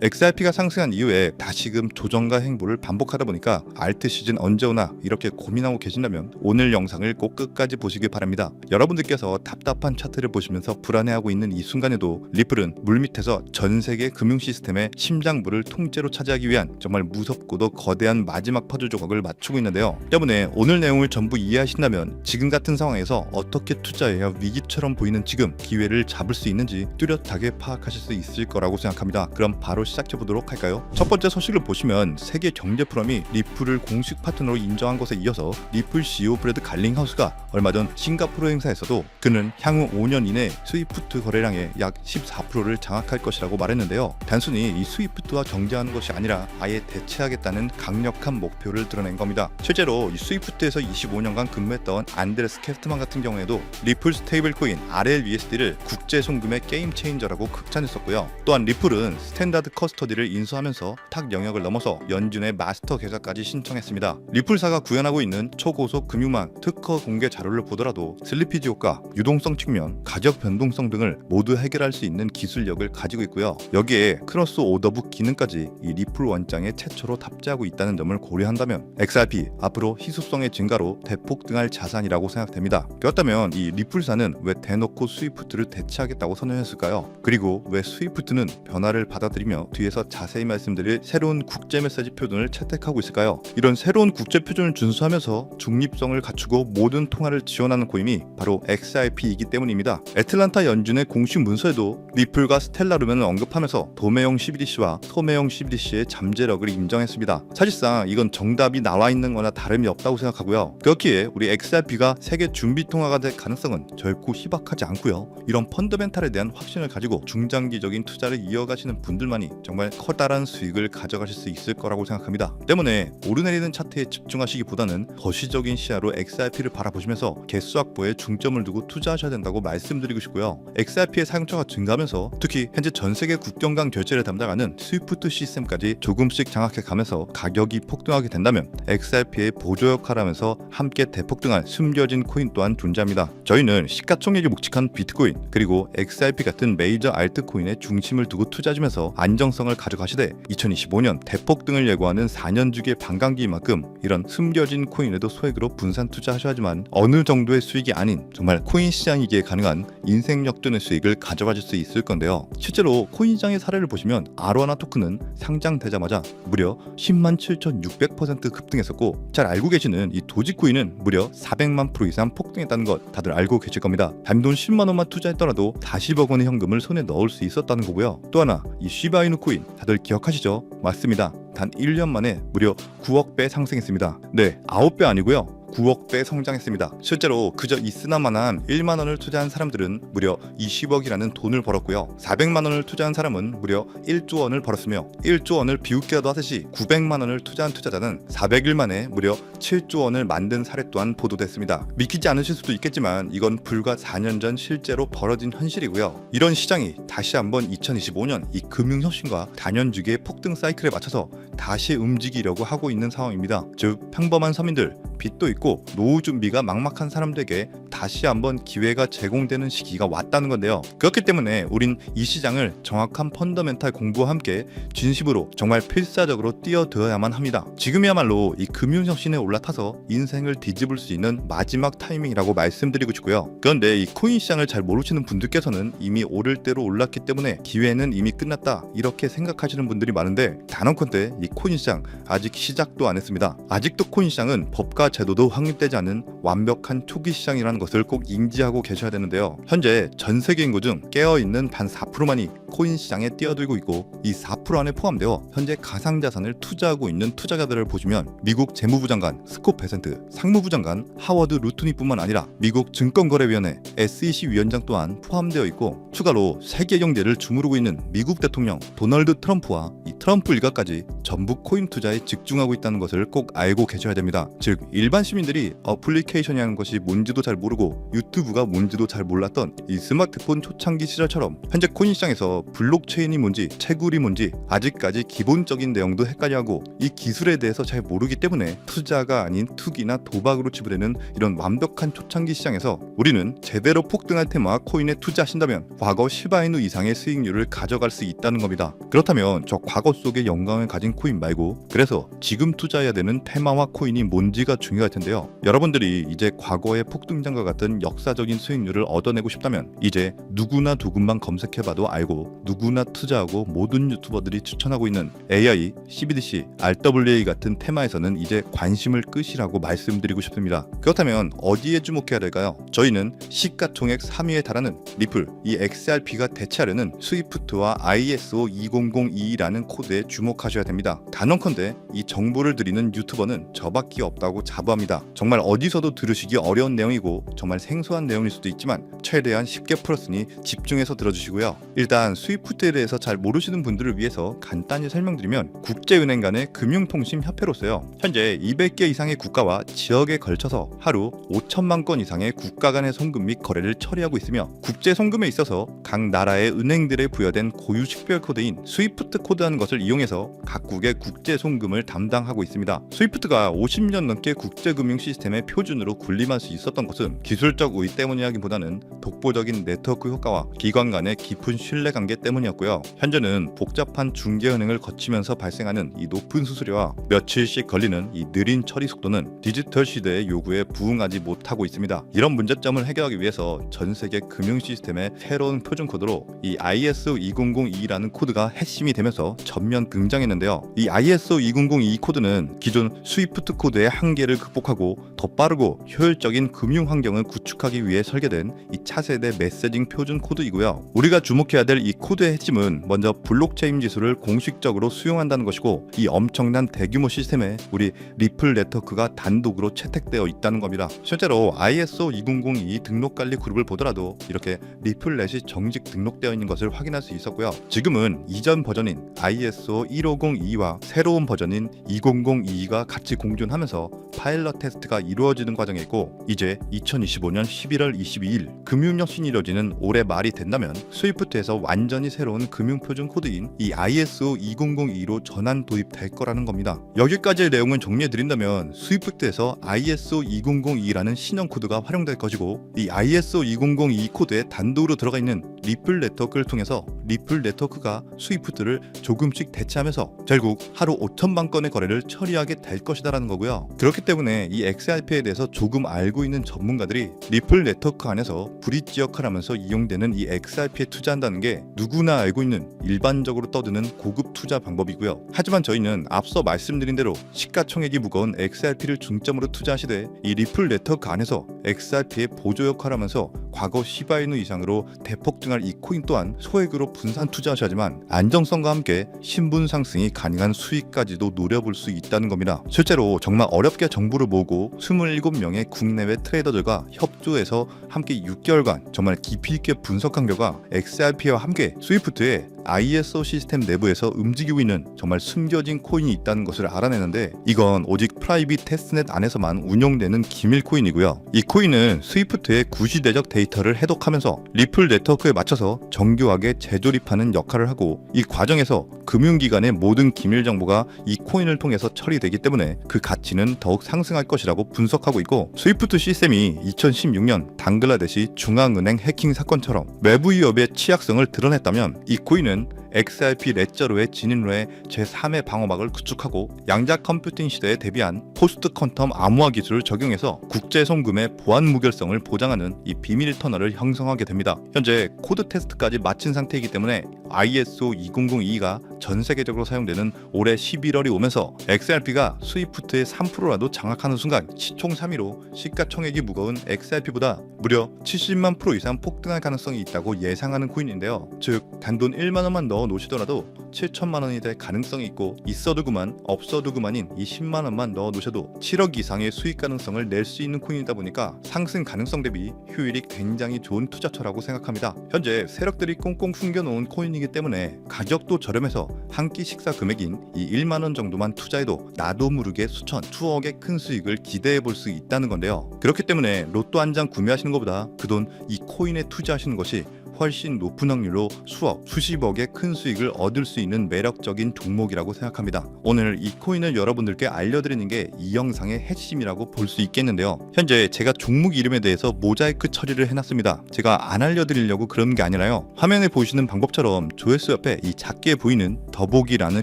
XRP가 상승한 이후에 다시금 조정과 행보를 반복하다 보니까 알트 시즌 언제 오나 이렇게 고민하고 계신다면 오늘 영상을 꼭 끝까지 보시기 바랍니다. 여러분들께서 답답한 차트를 보시면서 불안해하고 있는 이 순간에도 리플은 물밑에서 전 세계 금융 시스템의 심장부를 통째로 차지하기 위한 정말 무섭고도 거대한 마지막 퍼즐 조각을 맞추고 있는데요. 때문에 오늘 내용을 전부 이해하신다면 지금 같은 상황에서 어떻게 투자해야 위기처럼 보이는 지금 기회를 잡을 수 있는지 뚜렷하게 파악하실 수 있을 거라고 생각합니다. 그럼 바로 시작해보도록 할까요? 첫 번째 소식을 보시면 세계 경제 포럼이 리플을 공식 파트너로 인정한 것에 이어서 리플 CEO 브래드 갈링하우스가 얼마 전 싱가포르 행사에서도 그는 향후 5년 이내 스위프트 거래량의 약 14%를 장악할 것이라고 말했는데요. 단순히 이 스위프트와 경쟁하는 것이 아니라 아예 대체하겠다는 강력한 목표를 드러낸 겁니다. 실제로 이 스위프트에서 25년간 근무했던 안드레스 캐스트만 같은 경우에도 리플 스테이블 코인 RLUSD를 국제 송금의 게임 체인저라고 극찬했었고요. 또한 리플은 스탠다드 커스터디를 인수하면서 탁 영역을 넘어서 연준의 마스터 계좌까지 신청했습니다. 리플사가 구현하고 있는 초고속 금융망 특허 공개 자료를 보더라도 슬리피지 효과, 유동성 측면, 가격 변동성 등을 모두 해결할 수 있는 기술력을 가지고 있고요. 여기에 크로스 오더북 기능까지 이 리플 원장에 최초로 탑재하고 있다는 점을 고려한다면 XRP 앞으로 희소성의 증가로 대폭등할 자산이라고 생각됩니다. 그렇다면 이 리플사는 왜 대놓고 스위프트를 대체하겠다고 선언했을까요? 그리고 왜 스위프트는 변화를 받아들이며 뒤에서 자세히 말씀드릴 새로운 국제 메시지 표준을 채택하고 있을까요? 이런 새로운 국제 표준을 준수하면서 중립성을 갖추고 모든 통화를 지원하는 코인이 바로 XRP이기 때문입니다. 애틀란타 연준의 공식 문서에도 리플과 스텔라룸을 언급하면서 도매형 CBDC와 소매형 CBDC의 잠재력을 인정했습니다. 사실상 이건 정답이 나와 있는 거나 다름이 없다고 생각하고요. 그렇기에 우리 XRP가 세계 준비 통화가 될 가능성은 결코 희박하지 않고요. 이런 펀더멘탈에 대한 확신을 가지고 중장기적인 투자를 이어가시는 분들만이 정말 커다란 수익을 가져가실 수 있을 거라고 생각합니다. 때문에 오르내리는 차트에 집중하시기보다는 거시적인 시야로 XRP를 바라보시면서 개수 확보에 중점을 두고 투자하셔야 된다고 말씀드리고 싶고요. XRP의 사용처가 증가하면서 특히 현재 전 세계 국경 간 결제를 담당하는 스위프트 시스템까지 조금씩 장악해 가면서 가격이 폭등하게 된다면 XRP의 보조 역할을 하면서 함께 대폭등한 숨겨진 코인 또한 존재합니다. 저희는 시가총액이 묵직한 비트코인 그리고 XRP 같은 메이저 알트코인에 중심을 두고 투자하면서 안정성을 가져가시되 2025년 대폭등을 예고하는 4년 주기의 반감기인 만큼 이런 숨겨진 코인에도 소액으로 분산 투자하셔야지만 어느 정도의 수익이 아닌 정말 코인 시장이기에 가능한 인생 역전의 수익을 가져가실 수 있을 건데요. 실제로 코인 시장의 사례를 보시면 아로하나 토큰은 상장되자마자 무려 107,600% 급등했었고 잘 알고 계시는 이 도지코인은 무려 400만 % 이상 폭등했다는 것 다들 알고 계실 겁니다. 단돈 10만 원만 투자했더라도 40억 원의 현금을 손에 넣을 수 있었다는 거고요. 또 하나 이 시바이누 코인 다들 기억하시죠? 맞습니다. 단 1년 만에 무려 9억 배 상승했습니다. 네, 9배 아니고요. 9억 배 성장했습니다. 실제로 그저 이스나만한 1만 원을 투자한 사람들은 무려 20억이라는 돈을 벌었고요. 400만 원을 투자한 사람은 무려 1조 원을 벌었으며 1조 원을 비웃기라도 하듯이 900만 원을 투자한 투자자는 400일 만에 무려 7조 원을 만든 사례 또한 보도됐습니다. 믿기지 않으실 수도 있겠지만 이건 불과 4년 전 실제로 벌어진 현실이고요. 이런 시장이 다시 한번 2025년 이 금융혁신과 단연주기의 폭등 사이클에 맞춰서 다시 움직이려고 하고 있는 상황입니다. 즉 평범한 서민들, 빚도 있고 노후 준비가 막막한 사람들에게 다시 한번 기회가 제공되는 시기가 왔다는 건데요. 그렇기 때문에 우린 이 시장을 정확한 펀더멘탈 공부와 함께 진심으로 정말 필사적으로 뛰어들어야만 합니다. 지금이야말로 이 금융혁신에 올라타서 인생을 뒤집을 수 있는 마지막 타이밍이라고 말씀드리고 싶고요. 그런데 이 코인 시장을 잘 모르시는 분들께서는 이미 오를 대로 올랐기 때문에 기회는 이미 끝났다 이렇게 생각하시는 분들이 많은데 단언컨대 이 코인 시장 아직 시작도 안 했습니다. 아직도 코인 시장은 법과 제도도 확립되지 않은 완벽한 초기 시장이라는 것을 꼭 인지하고 계셔야 되는데요. 현재 전 세계 인구 중 깨어있는 반 4%만이 코인 시장에 뛰어들고 있고 이 4% 안에 포함되어 현재 가상자산을 투자하고 있는 투자자들을 보시면 미국 재무부 장관 스콧 베센트, 상무부 장관 하워드 루트니뿐만 아니라 미국 증권거래위원회 SEC 위원장 또한 포함되어 있고 추가로 세계 경제를 주무르고 있는 미국 대통령 도널드 트럼프와 이 트럼프 일가까지 전부 코인 투자에 집중하고 있다는 것을 꼭 알고 계셔야 됩니다. 즉 일반 시민들이 어플리케이션이라는 것이 뭔지도 잘 모르고 모르고 유튜브가 뭔지도 잘 몰랐던 이 스마트폰 초창기 시절처럼 현재 코인 시장에서 블록체인이 뭔지 채굴이 뭔지 아직까지 기본적인 내용도 헷갈려하고 이 기술에 대해서 잘 모르기 때문에 투자가 아닌 투기나 도박으로 치부되는 이런 완벽한 초창기 시장에서 우리는 제대로 폭등할 테마와 코인에 투자하신다면 과거 시바이누 이상의 수익률을 가져갈 수 있다는 겁니다. 그렇다면 저 과거 속의 영광을 가진 코인 말고 그래서 지금 투자해야 되는 테마와 코인이 뭔지가 중요할 텐데요. 여러분들이 이제 과거의 폭등장과 같은 역사적인 수익률을 얻어내고 싶다면 이제 누구나 조금만 검색해봐도 알고 누구나 투자하고 모든 유튜버들이 추천하고 있는 AI, CBDC, RWA 같은 테마에서는 이제 관심을 끄시라고 말씀드리고 싶습니다. 그렇다면 어디에 주목해야 될까요? 저희는 시가총액 3위에 달하는 리플, 이 XRP가 대체하려는 스위프트와 ISO 20022라는 코드에 주목하셔야 됩니다. 단언컨대 이 정보를 드리는 유튜버는 저밖에 없다고 자부합니다. 정말 어디서도 들으시기 어려운 내용이고 정말 생소한 내용일 수도 있지만 최대한 쉽게 풀었으니 집중해서 들어주시고요. 일단 스위프트에 대해서 잘 모르시는 분들을 위해서 간단히 설명드리면 국제은행 간의 금융통신협회로서요. 현재 200개 이상의 국가와 지역에 걸쳐서 하루 5천만 건 이상의 국가 간의 송금 및 거래를 처리하고 있으며 국제 송금에 있어서 각 나라의 은행들에 부여된 고유 식별 코드인 스위프트 코드라는 것을 이용해서 각국의 국제 송금을 담당하고 있습니다. 스위프트가 50년 넘게 국제금융 시스템의 표준으로 군림할 수 있었던 것은 기술적 우위 때문이라기보다는 독보적인 네트워크 효과와 기관 간의 깊은 신뢰관계 때문이었고요. 현재는 복잡한 중개은행을 거치면서 발생하는 이 높은 수수료와 며칠씩 걸리는 이 느린 처리 속도는 디지털 시대의 요구에 부응하지 못하고 있습니다. 이런 문제점을 해결하기 위해서 전 세계 금융 시스템의 새로운 표준 코드로 이 ISO 2002라는 코드가 핵심이 되면서 전면 등장했는데요. 이 ISO 2002 코드는 기존 스위프트 코드의 한계를 극복하고 더 빠르고 효율적인 금융 환경을 구축하기 위해 설계된 이 차세대 메시징 표준 코드이고요. 우리가 주목해야 될 이 코드의 핵심은 먼저 블록체인 기술을 공식적으로 수용한다는 것이고 이 엄청난 대규모 시스템에 우리 리플 네트워크가 단독으로 채택되어 있다는 겁니다. 실제로 ISO 2002 등록 관리 그룹을 보더라도 이렇게 리플넷이 정식 등록되어 있는 것을 확인할 수 있었고요. 지금은 이전 버전인 ISO 1502와 새로운 버전인 2002가 같이 공존하면서 파일럿 테스트가 이루어지는 과정에 있고 이제 2025년 11월 22일 금융혁신이 이루어지는 올해 말이 된다면 스위프트에서 완전히 새로운 금융표준 코드인 이 ISO 2002로 전환 도입될 거라는 겁니다. 여기까지의 내용을 정리해드린다면 스위프트에서 ISO 2002라는 신형 코드가 활용될 것이고 이 ISO 2002 코드에 단독으로 들어가 있는 리플 네트워크를 통해서 리플 네트워크가 스위프트를 조금씩 대체하면서 결국 하루 5천만 건의 거래를 처리하게 될 것이다라는 거고요. 그렇기 때문에 이 XRP에 대해서 조금 알고 있는 전문가들이 리플 네트워크 안에서 브릿지 역할을 하면서 이용되는 이 XRP에 투자한다는 게 누구나 알고 있는 일반적으로 떠드는 고급 투자 방법이고요. 하지만 저희는 앞서 말씀드린 대로 시가총액이 무거운 XRP를 중점으로 투자하시되 이 리플 네트워크 안에서 XRP의 보조 역할을 하면서 과거 시바이누 이상으로 대폭등할 이 코인 또한 소액으로 분산 투자하셔야지만 안정성과 함께 신분 상승이 가능한 수익까지도 노려볼 수 있다는 겁니다. 실제로 정말 어렵게 정보를 모으고 27명의 국내외 트레이더들과 협조해서 함께 6개월간 정말 깊이 있게 분석한 결과 XRP와 함께 스위프트의 ISO 시스템 내부에서 움직이고 있는 정말 숨겨진 코인이 있다는 것을 알아내는데 이건 오직 프라이빗 테스트넷 안에서만 운영되는 기밀 코인이고요. 이 코인은 스위프트의 구시대적 데이터를 해독하면서 리플 네트워크에 맞춰서 정교하게 재조립하는 역할을 하고 이 과정에서 금융기관의 모든 기밀 정보가 이 코인을 통해서 처리되기 때문에 그 가치는 더욱 상승할 것이라고 분석하고 있고 스위프트 시스템이 2016년 방글라데시 중앙은행 해킹 사건처럼 외부 위협의 취약성을 드러냈다면 이 코인은 XRP 레저로의 진입로에 제3의 방어막을 구축하고 양자 컴퓨팅 시대에 대비한 포스트 퀀텀 암호화 기술을 적용해서 국제 송금의 보안 무결성을 보장하는 이 비밀 터널을 형성하게 됩니다. 현재 코드 테스트까지 마친 상태이기 때문에 ISO 2002가 전 세계적으로 사용되는 올해 11월이 오면서 XRP가 스위프트의 3%라도 장악하는 순간 시총 3위로 시가총액이 무거운 XRP보다 무려 70만% 이상 폭등할 가능성이 있다고 예상하는 코인인데요. 즉 단돈 1만 원만 넣어 넣어 놓으시더라도 7천만 원이 될 가능성이 있고, 있어도 그만 없어도 그만인 이 10만 원만 넣어 놓으셔도 7억 이상의 수익 가능성을 낼 수 있는 코인이다 보니까 상승 가능성 대비 효율이 굉장히 좋은 투자처라고 생각합니다. 현재 세력들이 꽁꽁 숨겨놓은 코인이기 때문에 가격도 저렴해서 한 끼 식사 금액인 이 1만 원 정도만 투자해도 나도 모르게 수천, 수억의 큰 수익을 기대해 볼 수 있다는 건데요. 그렇기 때문에 로또 한 장 구매하시는 것보다 그 돈 이 코인에 투자하시는 것이 훨씬 높은 확률로 수억, 수십억의 큰 수익을 얻을 수 있는 매력적인 종목이라고 생각합니다. 오늘 이 코인을 여러분들께 알려드리는 게 이 영상의 핵심이라고 볼 수 있겠는데요. 현재 제가 종목 이름에 대해서 모자이크 처리를 해놨습니다. 제가 안 알려드리려고 그런 게 아니라요. 화면에 보이시는 방법처럼 조회수 옆에 이 작게 보이는 더보기란을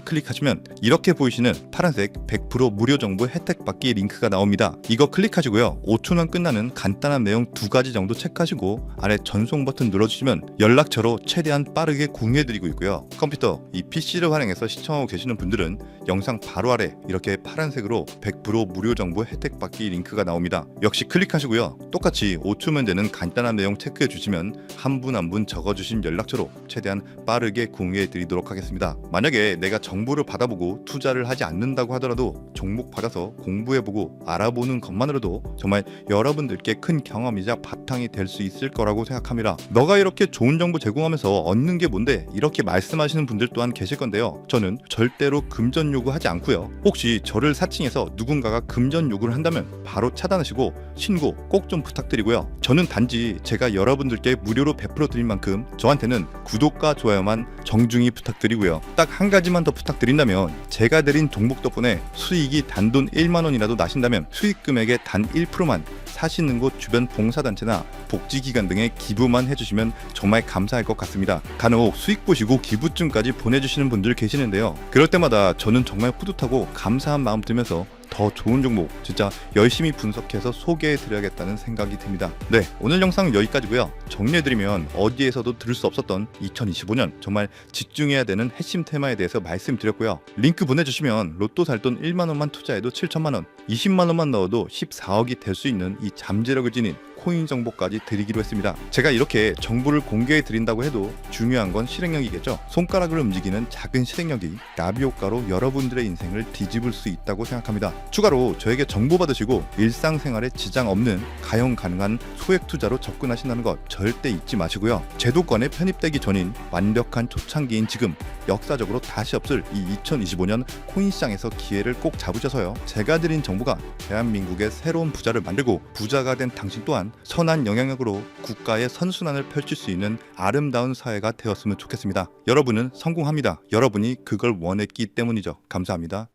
클릭하시면 이렇게 보이시는 파란색 100% 무료 정보 혜택 받기 링크가 나옵니다. 이거 클릭하시고요. 5초면 끝나는 간단한 내용 2가지 정도 체크하시고 아래 전송 버튼 눌러주시면 연락처로 최대한 빠르게 공유해드리고 있고요. 컴퓨터, 이 PC를 활용해서 시청하고 계시는 분들은 영상 바로 아래 이렇게 파란색으로 100% 무료 정보 혜택 받기 링크가 나옵니다. 역시 클릭하시고요. 똑같이 5초면 되는 간단한 내용 체크해 주시면 한 분 한 분 적어주신 연락처로 최대한 빠르게 공유해드리도록 하겠습니다. 만약에 내가 정보를 받아보고 투자를 하지 않는다고 하더라도 종목 받아서 공부해보고 알아보는 것만으로도 정말 여러분들께 큰 경험이자 바탕이 될 수 있을 거라고 생각합니다. 너가 이렇게 좋은 정보 제공하면서 얻는 게 뭔데? 이렇게 말씀하시는 분들 또한 계실 건데요. 저는 절대로 금전 요구하지 않고요. 혹시 저를 사칭해서 누군가가 금전 요구를 한다면 바로 차단하시고 신고 꼭 좀 부탁드리고요. 저는 단지 제가 여러분들께 무료로 베풀어 드릴 만큼 저한테는 구독과 좋아요만 정중히 부탁드리고요. 딱 한 가지만 더 부탁드린다면, 제가 드린 종목 덕분에 수익이 단돈 1만 원이라도 나신다면 수익 금액의 단 1%만 사시는 곳 주변 봉사단체나 복지기관 등에 기부만 해주시면 정말 감사할 것 같습니다. 간혹 수익 보시고 기부증까지 보내주시는 분들 계시는데요. 그럴 때마다 저는 정말 뿌듯하고 감사한 마음 들면서 더 좋은 종목 진짜 열심히 분석해서 소개해드려야겠다는 생각이 듭니다. 네, 오늘 영상은 여기까지고요. 정리해드리면 어디에서도 들을 수 없었던 2025년 정말 집중해야 되는 핵심 테마에 대해서 말씀드렸고요. 링크 보내주시면 로또 살 돈 1만 원만 투자해도 7천만 원, 20만 원만 넣어도 14억이 될 수 있는 이 잠재력을 지닌 코인 정보까지 드리기로 했습니다. 제가 이렇게 정보를 공개해 드린다고 해도 중요한 건 실행력이겠죠. 손가락을 움직이는 작은 실행력이 나비 효과로 여러분들의 인생을 뒤집을 수 있다고 생각합니다. 추가로 저에게 정보 받으시고 일상생활에 지장 없는 가용 가능한 소액 투자로 접근하신다는 것 절대 잊지 마시고요. 제도권에 편입되기 전인 완벽한 초창기인 지금 역사적으로 다시 없을 이 2025년 코인 시장에서 기회를 꼭 잡으셔서요. 제가 드린 정보가 대한민국의 새로운 부자를 만들고 부자가 된 당신 또한 선한 영향력으로 국가의 선순환을 펼칠 수 있는 아름다운 사회가 되었으면 좋겠습니다. 여러분은 성공합니다. 여러분이 그걸 원했기 때문이죠. 감사합니다.